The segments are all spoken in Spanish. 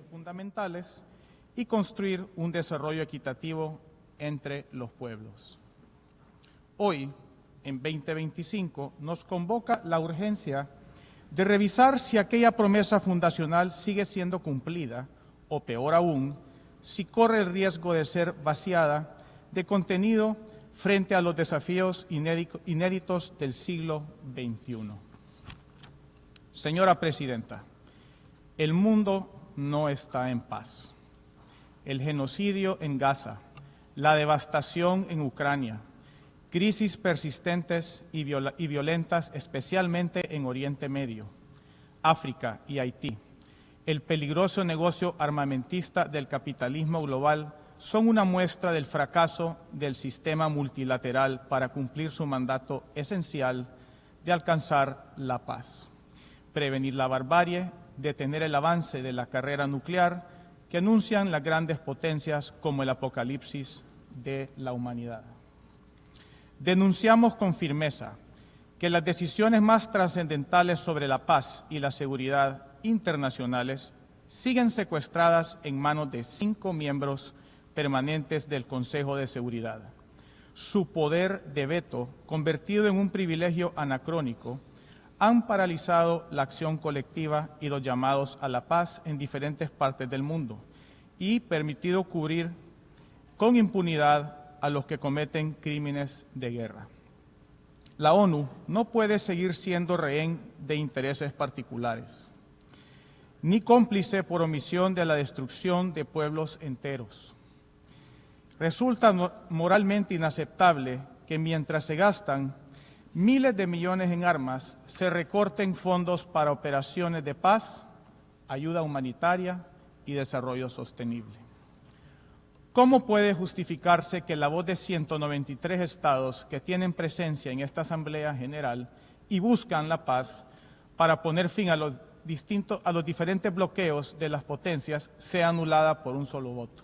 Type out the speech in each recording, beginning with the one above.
fundamentales y construir un desarrollo equitativo entre los pueblos. Hoy, en 2025, nos convoca la urgencia de revisar si aquella promesa fundacional sigue siendo cumplida o, peor aún, si corre el riesgo de ser vaciada de contenido frente a los desafíos inéditos del siglo XXI. Señora Presidenta, el mundo no está en paz. El genocidio en Gaza, la devastación en Ucrania, crisis persistentes y violentas, especialmente en Oriente Medio, África y Haití, el peligroso negocio armamentista del capitalismo global son una muestra del fracaso del sistema multilateral para cumplir su mandato esencial de alcanzar la paz, prevenir la barbarie, detener el avance de la carrera nuclear que anuncian las grandes potencias como el apocalipsis de la humanidad. Denunciamos con firmeza que las decisiones más trascendentales sobre la paz y la seguridad internacionales siguen secuestradas en manos de 5 miembros permanentes del Consejo de Seguridad. Su poder de veto, convertido en un privilegio anacrónico, han paralizado la acción colectiva y los llamados a la paz en diferentes partes del mundo y permitido cubrir con impunidad a los que cometen crímenes de guerra. La ONU no puede seguir siendo rehén de intereses particulares, ni cómplice por omisión de la destrucción de pueblos enteros. Resulta moralmente inaceptable que mientras se gastan miles de millones en armas, se recorten fondos para operaciones de paz, ayuda humanitaria y desarrollo sostenible. ¿Cómo puede justificarse que la voz de 193 estados que tienen presencia en esta Asamblea General y buscan la paz para poner fin a los diferentes bloqueos de las potencias sea anulada por un solo voto?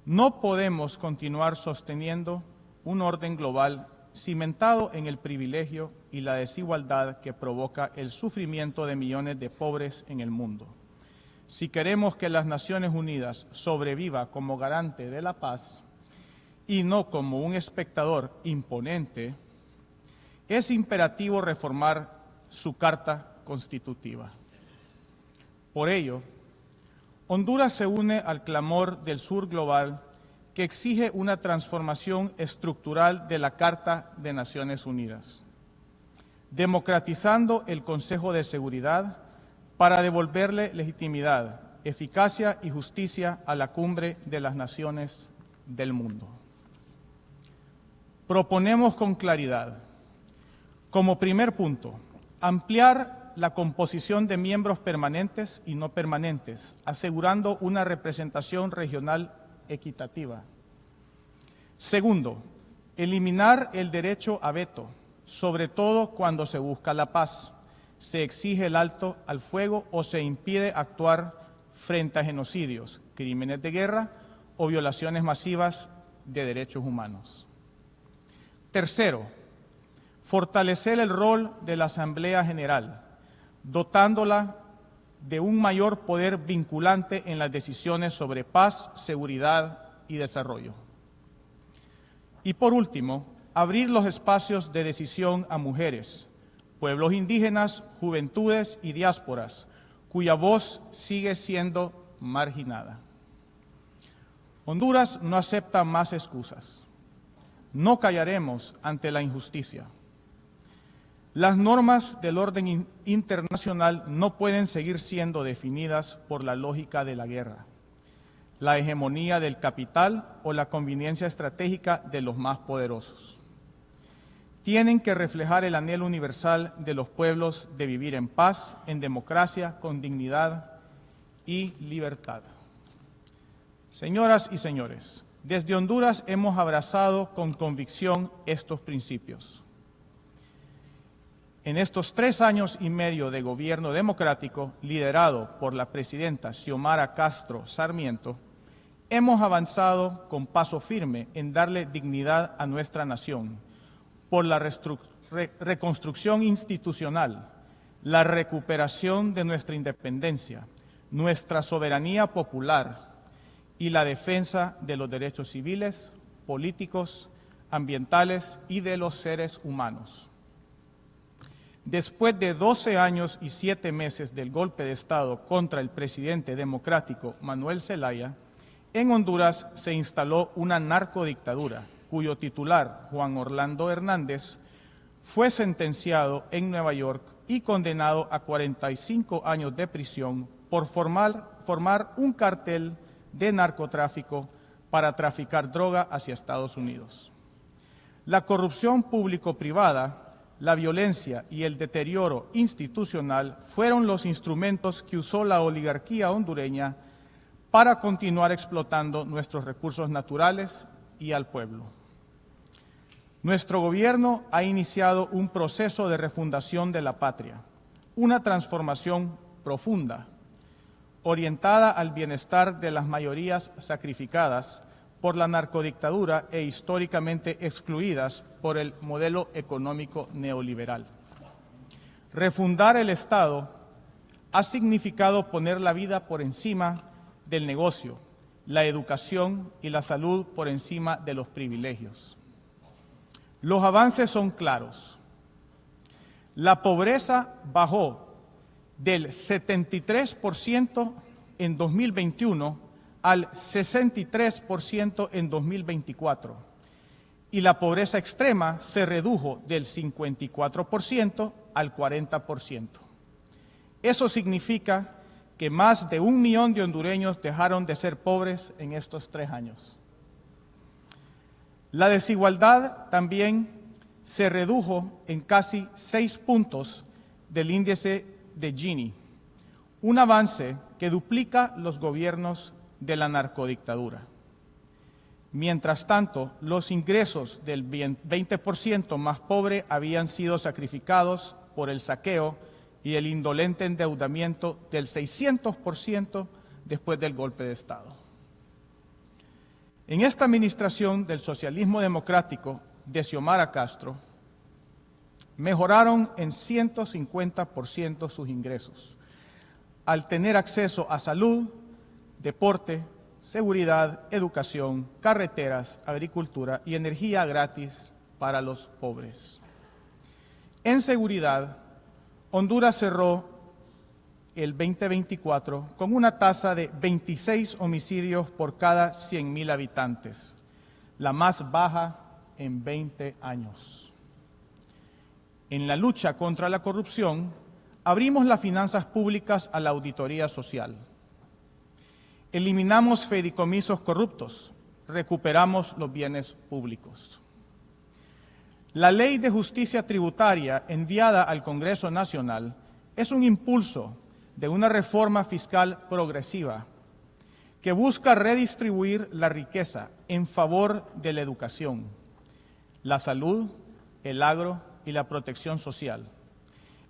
No podemos continuar sosteniendo un orden global cimentado en el privilegio y la desigualdad que provoca el sufrimiento de millones de pobres en el mundo. Si queremos que las Naciones Unidas sobreviva como garante de la paz y no como un espectador imponente, es imperativo reformar su Carta Constitutiva. Por ello, Honduras se une al clamor del sur global que exige una transformación estructural de la Carta de Naciones Unidas, democratizando el Consejo de Seguridad para devolverle legitimidad, eficacia y justicia a la cumbre de las naciones del mundo. Proponemos con claridad, como primer punto, ampliar la composición de miembros permanentes y no permanentes, asegurando una representación regional equitativa. Segundo, eliminar el derecho a veto, sobre todo cuando se busca la paz, se exige el alto al fuego o se impide actuar frente a genocidios, crímenes de guerra o violaciones masivas de derechos humanos. Tercero, fortalecer el rol de la Asamblea General, dotándola de un mayor poder vinculante en las decisiones sobre paz, seguridad y desarrollo. Y por último, abrir los espacios de decisión a mujeres, pueblos indígenas, juventudes y diásporas, cuya voz sigue siendo marginada. Honduras no acepta más excusas. No callaremos ante la injusticia. Las normas del orden internacional no pueden seguir siendo definidas por la lógica de la guerra, la hegemonía del capital o la conveniencia estratégica de los más poderosos. Tienen que reflejar el anhelo universal de los pueblos de vivir en paz, en democracia, con dignidad y libertad. Señoras y señores, desde Honduras hemos abrazado con convicción estos principios. En estos 3 años y medio de gobierno democrático, liderado por la presidenta Xiomara Castro Sarmiento, hemos avanzado con paso firme en darle dignidad a nuestra nación, por la reconstrucción institucional, la recuperación de nuestra independencia, nuestra soberanía popular y la defensa de los derechos civiles, políticos, ambientales y de los seres humanos. Después de 12 años y 7 meses del golpe de Estado contra el presidente democrático Manuel Zelaya, en Honduras se instaló una narcodictadura, cuyo titular, Juan Orlando Hernández, fue sentenciado en Nueva York y condenado a 45 años de prisión por formar un cartel de narcotráfico para traficar droga hacia Estados Unidos. La corrupción público-privada, la violencia y el deterioro institucional fueron los instrumentos que usó la oligarquía hondureña para continuar explotando nuestros recursos naturales y al pueblo. Nuestro gobierno ha iniciado un proceso de refundación de la patria, una transformación profunda, orientada al bienestar de las mayorías sacrificadas por la narcodictadura e históricamente excluidas por el modelo económico neoliberal. Refundar el Estado ha significado poner la vida por encima del negocio, la educación y la salud por encima de los privilegios. Los avances son claros. La pobreza bajó del 73% en 2021 al 63% en 2024 y la pobreza extrema se redujo del 54% al 40%. Eso significa que más de 1 millón de hondureños dejaron de ser pobres en estos 3 años. La desigualdad también se redujo en casi 6 puntos del índice de Gini, un avance que duplica los gobiernos de la narcodictadura. Mientras tanto, los ingresos del 20% más pobre habían sido sacrificados por el saqueo y el indolente endeudamiento del 600% después del golpe de Estado. En esta administración del socialismo democrático de Xiomara Castro, mejoraron en 150% sus ingresos, al tener acceso a salud, deporte, seguridad, educación, carreteras, agricultura y energía gratis para los pobres. En seguridad, Honduras cerró el 2024 con una tasa de 26 homicidios por cada 100,000 habitantes, la más baja en 20 años. En la lucha contra la corrupción, abrimos las finanzas públicas a la auditoría social. Eliminamos fideicomisos corruptos, recuperamos los bienes públicos. La Ley de Justicia Tributaria enviada al Congreso Nacional es un impulso de una reforma fiscal progresiva que busca redistribuir la riqueza en favor de la educación, la salud, el agro y la protección social,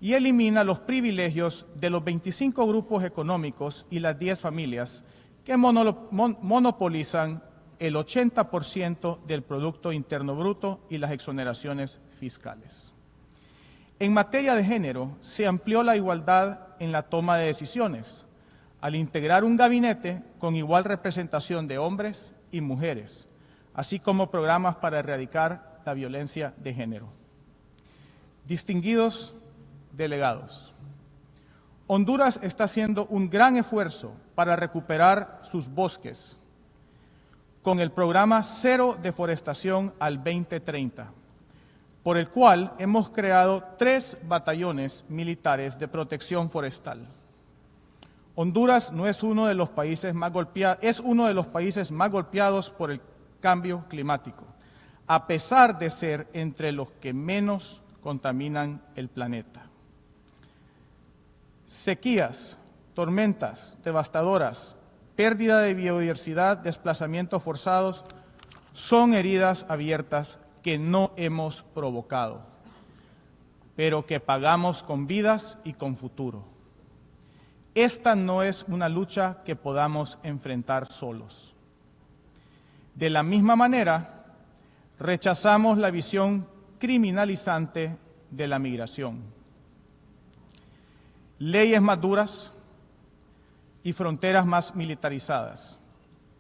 y elimina los privilegios de los 25 grupos económicos y las 10 familias que monopolizan el 80% del Producto Interno Bruto y las exoneraciones fiscales. En materia de género, se amplió la igualdad en la toma de decisiones, al integrar un gabinete con igual representación de hombres y mujeres, así como programas para erradicar la violencia de género. Distinguidos delegados, Honduras está haciendo un gran esfuerzo para recuperar sus bosques con el programa Cero Deforestación al 2030, por el cual hemos creado 3 batallones militares de protección forestal. Honduras no es uno de los países más golpeados por el cambio climático, a pesar de ser entre los que menos contaminan el planeta. Sequías, tormentas devastadoras, pérdida de biodiversidad, desplazamientos forzados, son heridas abiertas que no hemos provocado, pero que pagamos con vidas y con futuro. Esta no es una lucha que podamos enfrentar solos. De la misma manera, rechazamos la visión criminalizante de la migración. Leyes más duras, y fronteras más militarizadas.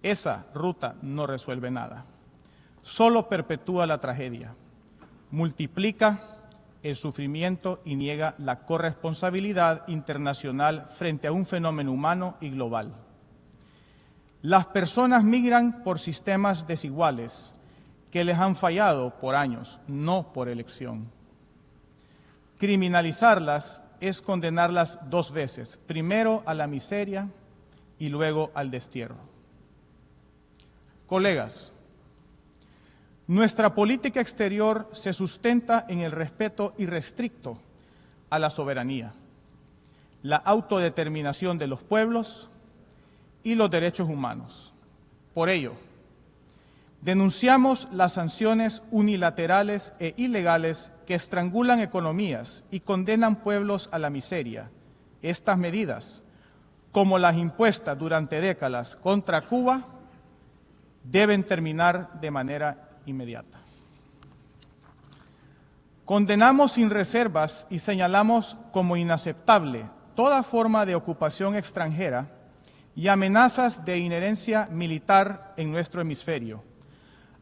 Esa ruta no resuelve nada. Solo perpetúa la tragedia, multiplica el sufrimiento y niega la corresponsabilidad internacional frente a un fenómeno humano y global. Las personas migran por sistemas desiguales que les han fallado por años, no por elección. Criminalizarlas es condenarlas dos veces, primero a la miseria y luego al destierro. Colegas, nuestra política exterior se sustenta en el respeto irrestricto a la soberanía, la autodeterminación de los pueblos y los derechos humanos. Por ello, denunciamos las sanciones unilaterales e ilegales que estrangulan economías y condenan pueblos a la miseria. Estas medidas, como las impuestas durante décadas contra Cuba, deben terminar de manera inmediata. Condenamos sin reservas y señalamos como inaceptable toda forma de ocupación extranjera y amenazas de injerencia militar en nuestro hemisferio.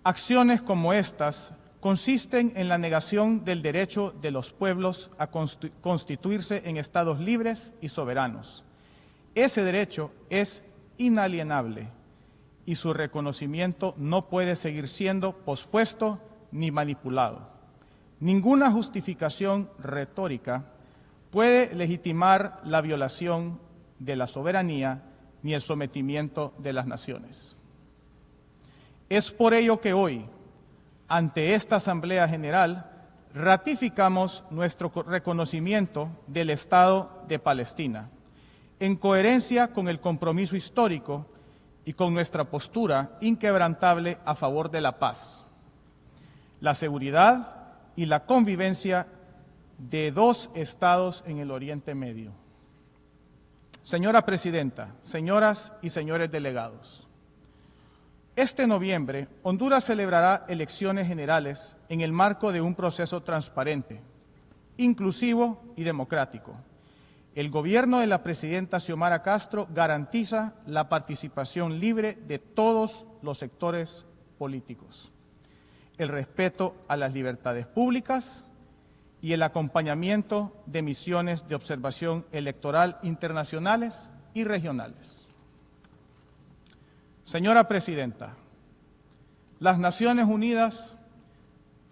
Acciones como estas consisten en la negación del derecho de los pueblos a constituirse en estados libres y soberanos. Ese derecho es inalienable y su reconocimiento no puede seguir siendo pospuesto ni manipulado. Ninguna justificación retórica puede legitimar la violación de la soberanía ni el sometimiento de las naciones. Es por ello que hoy, ante esta Asamblea General, ratificamos nuestro reconocimiento del Estado de Palestina, en coherencia con el compromiso histórico y con nuestra postura inquebrantable a favor de la paz, la seguridad y la convivencia de dos estados en el Oriente Medio. Señora Presidenta, señoras y señores delegados, este noviembre Honduras celebrará elecciones generales en el marco de un proceso transparente, inclusivo y democrático. El gobierno de la presidenta Xiomara Castro garantiza la participación libre de todos los sectores políticos, el respeto a las libertades públicas y el acompañamiento de misiones de observación electoral internacionales y regionales. Señora Presidenta, las Naciones Unidas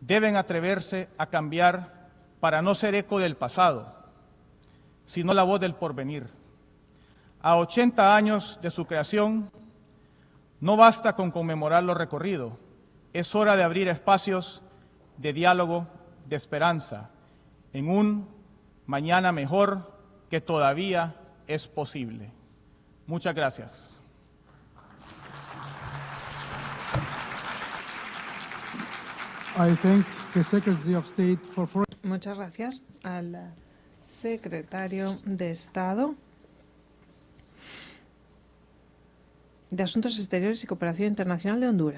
deben atreverse a cambiar para no ser eco del pasado, sino la voz del porvenir. A 80 años de su creación, no basta con conmemorar lo recorrido, es hora de abrir espacios de diálogo, de esperanza, en un mañana mejor que todavía es posible. Muchas gracias. I thank the Secretary of State for Foreign. Muchas gracias al secretario de Estado de Asuntos Exteriores y Cooperación Internacional de Honduras.